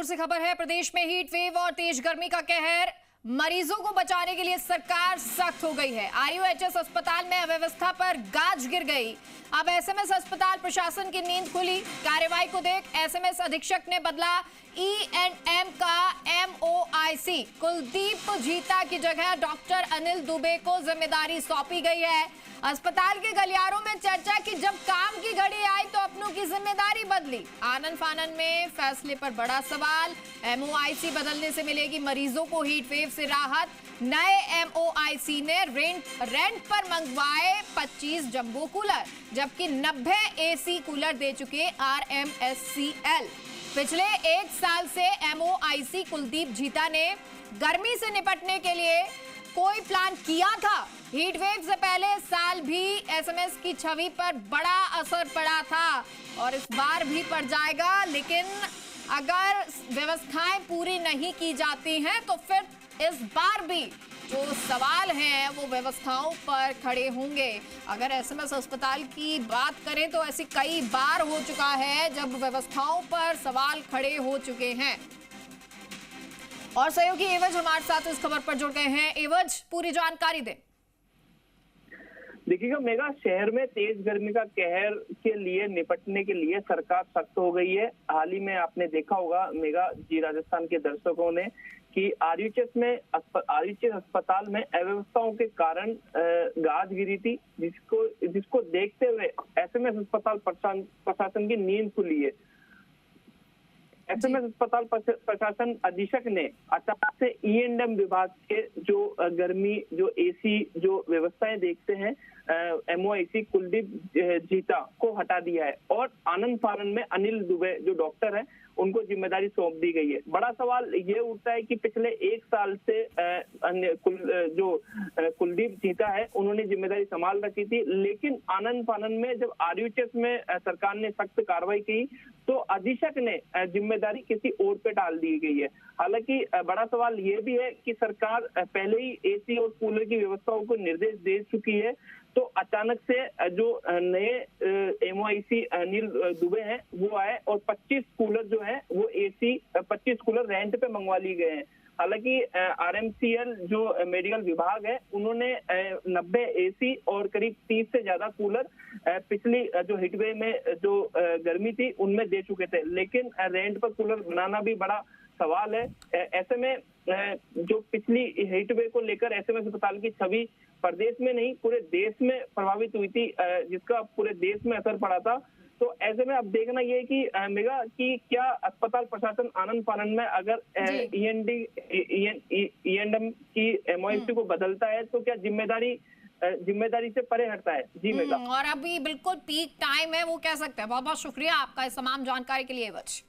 से खबर है, प्रदेश में हीट वेव और तेज गर्मी का कहर। मरीजों को बचाने के लिए सरकार सख्त हो गई है। आरयूएचएस अस्पताल में अव्यवस्था पर गाज गिर गई। अब एसएमएस अस्पताल प्रशासन की नींद खुली। कार्रवाई को देख एसएमएस अधीक्षक ने बदला E&M का MOIC। कुलदीप जीता की जगह डॉक्टर अनिल दुबे को जिम्मेदारी सौंपी गई है। अस्पताल के गलियारों में चर्चा कि जब काम की घड़ी आई तो अपनों की जिम्मेदारी बदली। आनन फानन में फैसले पर बड़ा सवाल। MOIC बदलने से मिलेगी मरीजों को हीट वेव से राहत। नए MOIC ने रेंट पर मंगवाए 25 जंबो कूलर, जबकि 90 AC कूलर दे चुके RMSCL। पिछले एक साल से MOIC कुलदीप जीता ने गर्मी से निपटने के लिए कोई प्लान किया था। हीट वेव से पहले साल भी एसएमएस की छवि पर बड़ा असर पड़ा था और इस बार भी पड़ जाएगा। लेकिन अगर व्यवस्थाएं पूरी नहीं की जाती हैं तो फिर इस बार भी जो सवाल हैं वो व्यवस्थाओं पर खड़े होंगे। अगर एसएमएस अस्पताल की बात करें तो ऐसी कई बार हो चुका है जब व्यवस्थाओं पर सवाल खड़े हो चुके हैं। और सहयोगी एवज हमारे साथ इस खबर पर जुड़ गए हैं। एवज, पूरी जानकारी दें। देखिएगा मेगा, शहर में तेज गर्मी का कहर के लिए निपटने के लिए सरकार सख्त हो गई है। हाल ही में आपने देखा होगा मेगा जी राजस्थान के दर्शकों ने कि आरयूएचएस अस्पताल में अव्यवस्थाओं के कारण गाज गिरी थी, जिसको देखते हुए एसएमएस अस्पताल प्रशासन की नींद खुली है। एसएमएस अस्पताल प्रशासन अधीक्षक ने अचानक से E&M विभाग के जो गर्मी, जो एसी, जो व्यवस्थाएं देखते हैं MOIC कुलदीप जीता को हटा दिया है और आनंद फानन में अनिल दुबे जो डॉक्टर है उनको जिम्मेदारी सौंप दी गई है। बड़ा सवाल ये उठता है कि पिछले एक साल से कुलदीप जीता है उन्होंने जिम्मेदारी संभाल रखी थी, लेकिन आनंद फानन में जब आरयूएचएस में सरकार ने सख्त कार्रवाई की तो अधीक्षक ने जिम्मेदारी किसी और पे डाल दी गई है। हालांकि बड़ा सवाल ये भी है कि सरकार पहले ही एसी और कूलर की व्यवस्थाओं को निर्देश दे चुकी है, तो अचानक से जो नए MOIC अनिल दुबे हैं वो आए और 25 कूलर जो है वो एसी 25 कूलर रेंट पे मंगवा लिए गए हैं। हालांकि RMCL जो मेडिकल विभाग है उन्होंने 90 AC और करीब 30 से ज्यादा कूलर पिछली जो हीटवेव में जो गर्मी थी उनमें दे चुके थे, लेकिन रेंट पर कूलर बनाना भी बड़ा सवाल है। ऐसे में जो पिछली हीटवेव को लेकर एसएमएस अस्पताल की छवि प्रदेश में नहीं पूरे देश में प्रभावित हुई थी, जिसका पूरे देश में असर पड़ा था। तो ऐसे में अब देखना ये है कि मेगा कि क्या अस्पताल प्रशासन आनंद फानन में अगर E&M की MOIC को बदलता है तो क्या जिम्मेदारी से परे हटता है। जी मेगा, और अभी बिल्कुल पीक टाइम है वो कह सकते हैं। बहुत बहुत शुक्रिया आपका इस तमाम जानकारी के लिए एवज।